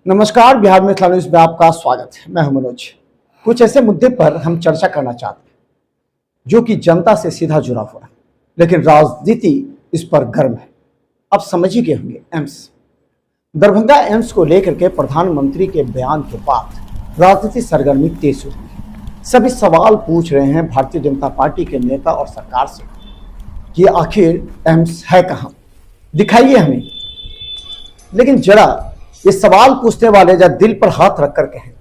नमस्कार, बिहार मिथिला न्यूज में आपका स्वागत है। मैं हूं मनोज। कुछ ऐसे मुद्दे पर हम चर्चा करना चाहते हैं जो कि जनता से सीधा जुड़ा हुआ है, लेकिन राजनीति इस पर गर्म है। अब समझ ही गए होंगे। एम्स दरभंगा एम्स को लेकर के प्रधानमंत्री के बयान के बाद राजनीति सरगर्मी तेज हो गई है। सभी सवाल पूछ रहे हैं भारतीय जनता पार्टी के नेता और सरकार से कि आखिर एम्स है कहाँ, दिखाइए हमें। लेकिन जरा ये सवाल पूछने वाले जब दिल पर हाथ रख कर कहें,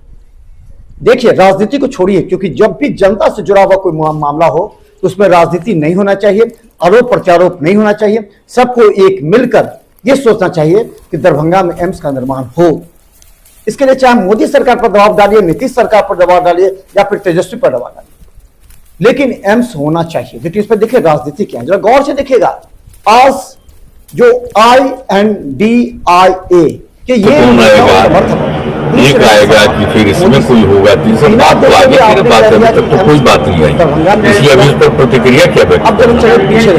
देखिए राजनीति को छोड़िए, क्योंकि जब भी जनता से जुड़ा हुआ कोई मामला हो तो उसमें राजनीति नहीं होना चाहिए, आरोप प्रत्यारोप नहीं होना चाहिए। सबको एक मिलकर यह सोचना चाहिए कि दरभंगा में एम्स का निर्माण हो। इसके लिए चाहे मोदी सरकार पर दबाव डालिए, नीतीश सरकार पर दबाव डालिए या फिर तेजस्वी पर दबाव डालिए, लेकिन एम्स होना चाहिए। देखिए इस पर देखिए राजनीति क्या है, जरा गौर से देखिएगा। आज जो INDIA कि ये एक आएगा कि फिर इसमें कोई होगा, तीसरी बात तो आगे फिर बात है, तब तो कोई बात नहीं आई। इसलिए अभी इस पर प्रतिक्रिया क्या व्यक्त अब जब चले पीछे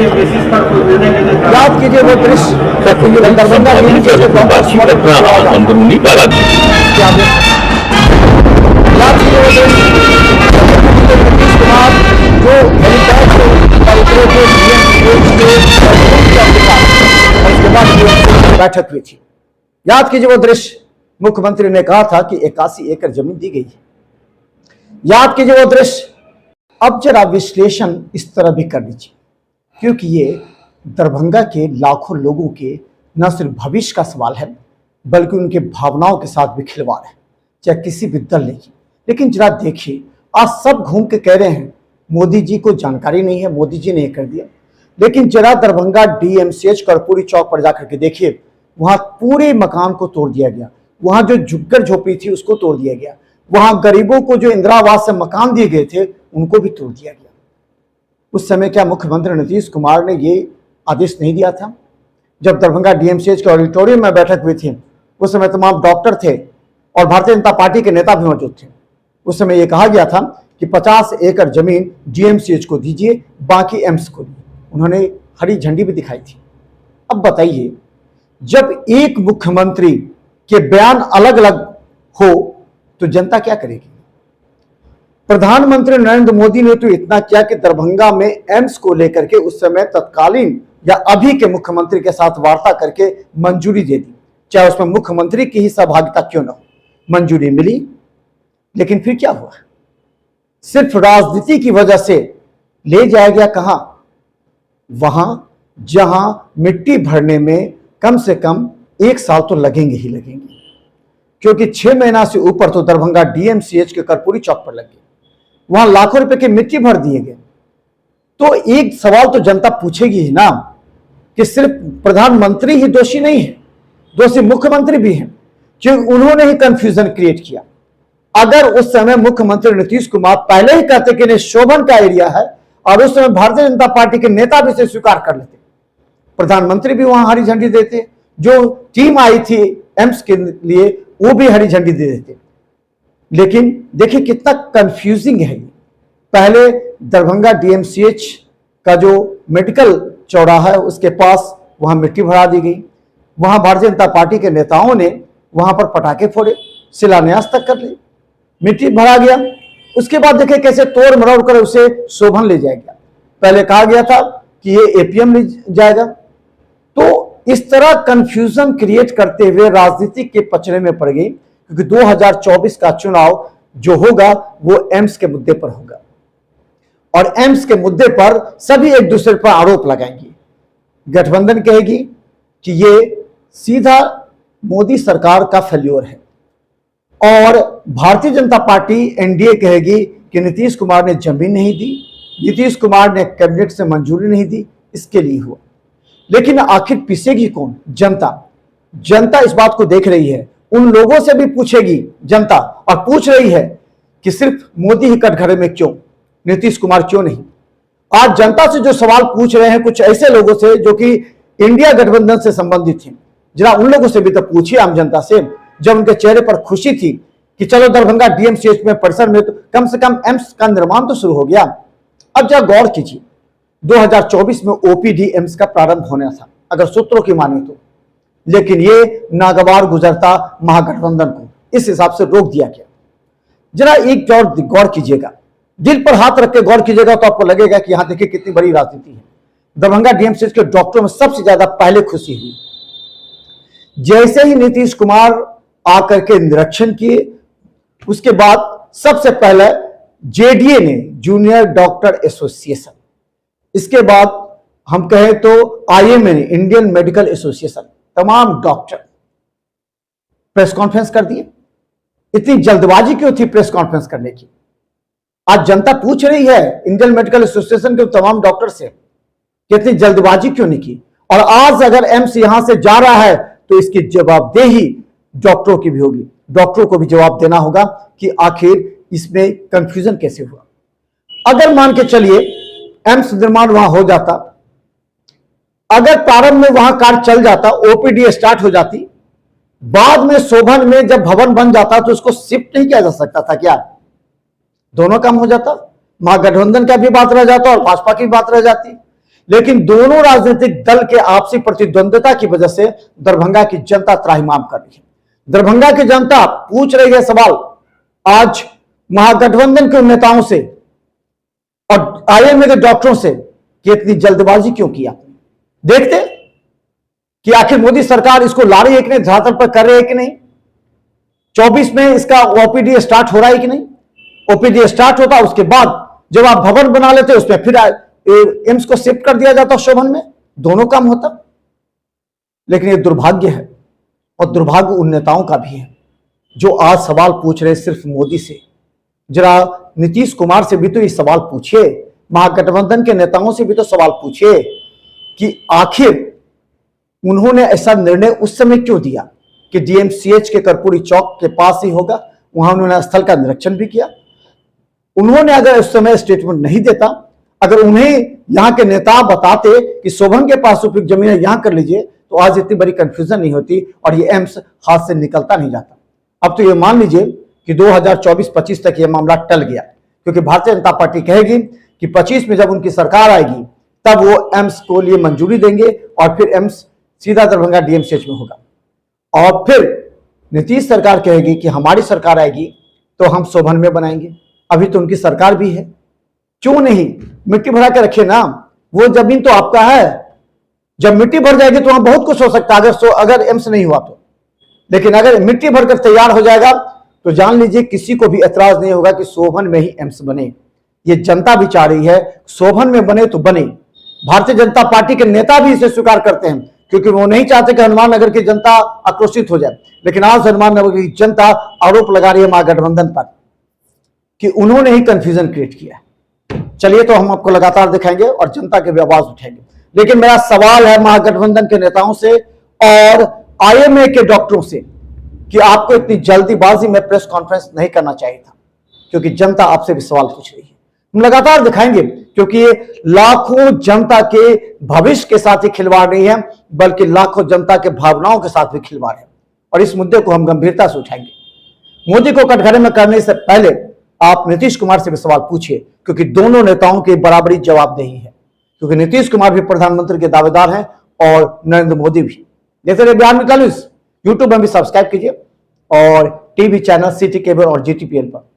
याद कीजिए वो दृश्य बातचीत अपना अंदरूनी बढ़ा दी। याद कीजिए वो दृश्य नीतीश कुमार जो उसके बाद बैठक हुई थी। याद कीजिए वो दृश्य, मुख्यमंत्री ने कहा था कि 81 एकड़ जमीन दी गई है। याद कीजिए वो दृश्य। अब जरा विश्लेषण इस तरह भी कर लीजिए, क्योंकि ये दरभंगा के लाखों लोगों के न सिर्फ भविष्य का सवाल है बल्कि उनके भावनाओं के साथ भी खिलवाड़ है, चाहे किसी भी दल ने की। लेकिन जरा देखिए, आज सब घूम के कह रहे हैं मोदी जी को जानकारी नहीं है, मोदी जी ने कर दिया। लेकिन जरा दरभंगा DMCH कर्पूरी चौक पर जाकर के देखिए, वहां पूरे मकान को तोड़ दिया गया। वहां जो झुग्गर झोपड़ी थी उसको तोड़ दिया गया। वहां गरीबों को जो इंदिरा आवास से मकान दिए गए थे उनको भी तोड़ दिया गया। उस समय क्या मुख्यमंत्री नीतीश कुमार ने ये आदेश नहीं दिया था? जब दरभंगा DMCH के ऑडिटोरियम में बैठक हुई थी, उस समय तमाम डॉक्टर थे और भारतीय जनता पार्टी के नेता भी मौजूद थे। उस समय यह कहा गया था कि 50 एकड़ जमीन DMCH को दीजिए, बाकी एम्स को दीजिए। उन्होंने हरी झंडी भी दिखाई थी। अब बताइए, जब एक मुख्यमंत्री के बयान अलग अलग हो तो जनता क्या करेगी? प्रधानमंत्री नरेंद्र मोदी ने तो इतना किया कि दरभंगा में एम्स को लेकर के उस समय तत्कालीन या अभी के मुख्यमंत्री के साथ वार्ता करके मंजूरी दे दी, चाहे उसमें मुख्यमंत्री की ही सहभागिता क्यों न हो। मंजूरी मिली, लेकिन फिर क्या हुआ? सिर्फ राजनीति की वजह से ले जाया गया कहां? वहां जहां मिट्टी भरने में कम से कम 1 साल तो लगेंगे ही लगेंगे, क्योंकि 6 महीना से ऊपर तो दरभंगा DMCH के कर्पूरी चौक पर लगे, वहां लाखों रुपए की मिट्टी भर दिए गए। तो एक सवाल तो जनता पूछेगी ही ना कि सिर्फ प्रधानमंत्री ही दोषी नहीं है, दोषी मुख्यमंत्री भी हैं, क्योंकि उन्होंने ही कंफ्यूजन क्रिएट किया। अगर उस समय मुख्यमंत्री नीतीश कुमार पहले ही कहते कि शोभन का एरिया है और उस समय भारतीय जनता पार्टी के नेता भी इसे स्वीकार कर लेते, प्रधानमंत्री भी वहां हरी झंडी देते, जो टीम आई थी एम्स के लिए वो भी हरी झंडी दे देते। लेकिन देखिए कितना कंफ्यूजिंग है। पहले दरभंगा DMCH का जो मेडिकल चौराहा है उसके पास वहां मिट्टी भरा दी गई, वहां भारतीय जनता पार्टी के नेताओं ने वहां पर पटाखे फोड़े, शिलान्यास तक कर ली, मिट्टी भरा गया। उसके बाद देखिए कैसे तोड़ मरोड़ कर उसे शोभन ले जाया गया। पहले कहा गया था कि ये APM ले जाएगा। तो इस तरह कंफ्यूजन क्रिएट करते हुए राजनीति के पचड़े में पड़ गई, क्योंकि 2024 का चुनाव जो होगा वो एम्स के मुद्दे पर होगा और एम्स के मुद्दे पर सभी एक दूसरे पर आरोप लगाएंगे। गठबंधन कहेगी कि ये सीधा मोदी सरकार का फेल्योर है और भारतीय जनता पार्टी NDA कहेगी कि नीतीश कुमार ने जमीन नहीं दी, नीतीश कुमार ने कैबिनेट से मंजूरी नहीं दी, इसके लिए हुआ। लेकिन आखिर पिसेगी कौन? जनता। जनता इस बात को देख रही है, उन लोगों से भी पूछेगी जनता, और पूछ रही है कि सिर्फ मोदी ही कटघरे में क्यों, नीतीश कुमार क्यों नहीं? आज जनता से जो सवाल पूछ रहे हैं कुछ ऐसे लोगों से जो कि इंडिया गठबंधन से संबंधित हैं, जरा उन लोगों से भी तो पूछिए, आम जनता से, जब उनके चेहरे पर खुशी थी कि चलो दरभंगा DMCH में परिसर में तो कम से कम एम्स का निर्माण तो शुरू हो गया। अब जरा गौर कीजिए, 2024 में OPD एम्स का प्रारंभ होना था अगर सूत्रों की माने तो, लेकिन ये नागवार गुजरता महागठबंधन को इस हिसाब से रोक दिया गया। जरा एक गौर कीजिएगा, दिल पर हाथ रख के गौर कीजिएगा तो आपको लगेगा कि यहां देखिए कितनी बड़ी राजनीति है। दरभंगा डीएमसीएच के डॉक्टरों में सबसे ज्यादा पहले खुशी हुई जैसे ही नीतीश कुमार आकर के निरीक्षण किए, उसके बाद सबसे पहले जेडीए ने, जूनियर डॉक्टर एसोसिएशन, इसके बाद हम कहें तो आईएमए ने, इंडियन मेडिकल एसोसिएशन, तमाम डॉक्टर प्रेस कॉन्फ्रेंस कर दिए। इतनी जल्दबाजी क्यों थी प्रेस कॉन्फ्रेंस करने की? आज जनता पूछ रही है इंडियन मेडिकल एसोसिएशन के तमाम डॉक्टर से कि इतनी जल्दबाजी क्यों नहीं की। और आज अगर एम्स यहां से जा रहा है तो इसकी जवाबदेही डॉक्टरों की भी होगी। डॉक्टरों को भी जवाब देना होगा कि आखिर इसमें कंफ्यूजन कैसे हुआ। अगर मान के चलिए एम्स निर्माण वहां हो जाता, अगर प्रारंभ में वहां कार्य चल जाता, ओपीडी स्टार्ट हो जाती, बाद में शोभन में जब भवन बन जाता तो उसको शिफ्ट नहीं किया जा सकता था क्या? दोनों काम हो जाता, महागठबंधन का भी बात रह जाता और भाजपा की बात रह जाती। लेकिन दोनों राजनीतिक दल के आपसी प्रतिद्वंद्विता की वजह से दरभंगा की जनता त्राहिमाम कर रही है। दरभंगा की जनता पूछ रही है सवाल आज महागठबंधन के नेताओं से और आईएमए के डॉक्टरों से कि इतनी जल्दबाजी क्यों की आपने? देखते कि आखिर मोदी सरकार इसको ला रही है कि नहीं, धरातल पर कर रही है कि नहीं। 24 में इसका ओपीडी स्टार्ट हो रहा है कि नहीं? ओपीडी स्टार्ट होता, उसके बाद जब आप भवन बना लेते उसमें फिर एम्स को शिफ्ट कर दिया जाता शोभन में, दोनों काम होता। लेकिन ये दुर्भाग्य है और दुर्भाग्य उन नेताओं का भी है जो आज सवाल पूछ रहे सिर्फ मोदी से। जरा नीतीश कुमार से भी तो ये सवाल पूछिए, महागठबंधन के नेताओं से भी तो सवाल पूछिए कि आखिर उन्होंने ऐसा निर्णय उस समय क्यों दिया कि डीएमसीएच के कर्पूरी चौक के पास ही होगा। वहां उन्होंने स्थल का निरीक्षण भी किया। उन्होंने अगर उस समय स्टेटमेंट नहीं देता, अगर उन्हें यहां के नेता बताते कि शोभन के पास उपयुक्त जमीन है यहां कर लीजिए, तो आज इतनी बड़ी कंफ्यूजन नहीं होती और ये एम्स हाथ से निकलता नहीं जाता। अब तो ये मान लीजिए कि 2024-25 तक ये मामला टल गया, क्योंकि भारतीय जनता पार्टी कहेगी कि 25 में जब उनकी सरकार आएगी तब वो एम्स को लिए मंजूरी देंगे और फिर एम्स सीधा दरभंगा डीएमसीएच में होगा। और फिर नीतीश सरकार कहेगी कि हमारी सरकार आएगी तो हम शोभन में बनाएंगे। अभी तो उनकी सरकार भी है, क्यों नहीं मिट्टी भरा के रखे ना, वो जमीन तो आपका है। जब मिट्टी भर जाएगी तो वहां बहुत कुछ हो सकता है अगर एम्स नहीं हुआ तो। लेकिन अगर मिट्टी भरकर तैयार हो जाएगा तो जान लीजिए किसी को भी एतराज नहीं होगा कि शोभन में ही एम्स बने। ये जनता भी चाह रही है शोभन में बने तो बने। भारतीय जनता पार्टी के नेता भी इसे स्वीकार करते हैं, क्योंकि वो नहीं चाहते कि हनुमान नगर की जनता आक्रोशित हो जाए। लेकिन आज हनुमान नगर की जनता आरोप लगा रही है महागठबंधन पर कि उन्होंने ही कंफ्यूजन क्रिएट किया है। चलिए तो हम आपको लगातार दिखाएंगे और जनता के भी आवाज उठाएंगे। लेकिन मेरा सवाल है महागठबंधन के नेताओं से और आईएमए के डॉक्टरों से कि आपको इतनी जल्दीबाजी में प्रेस कॉन्फ्रेंस नहीं करना चाहिए था, क्योंकि जनता आपसे भी सवाल पूछ रही है। हम लगातार दिखाएंगे क्योंकि ये लाखों जनता के भविष्य के साथ ही खिलवाड़ नहीं है, बल्कि लाखों जनता के भावनाओं के साथ भी खिलवाड़ है। और इस मुद्दे को हम गंभीरता से उठाएंगे। मोदी को कटघरे में करने से पहले आप नीतीश कुमार से भी सवाल पूछिए, क्योंकि दोनों नेताओं की बराबरी जवाबदेही है। क्योंकि नीतीश कुमार भी प्रधानमंत्री के दावेदार हैं और नरेंद्र मोदी भी। जैसे बिहार निकालू यूट्यूब में भी सब्सक्राइब कीजिए और टीवी चैनल सिटी केबल और जीटीपीएल पर।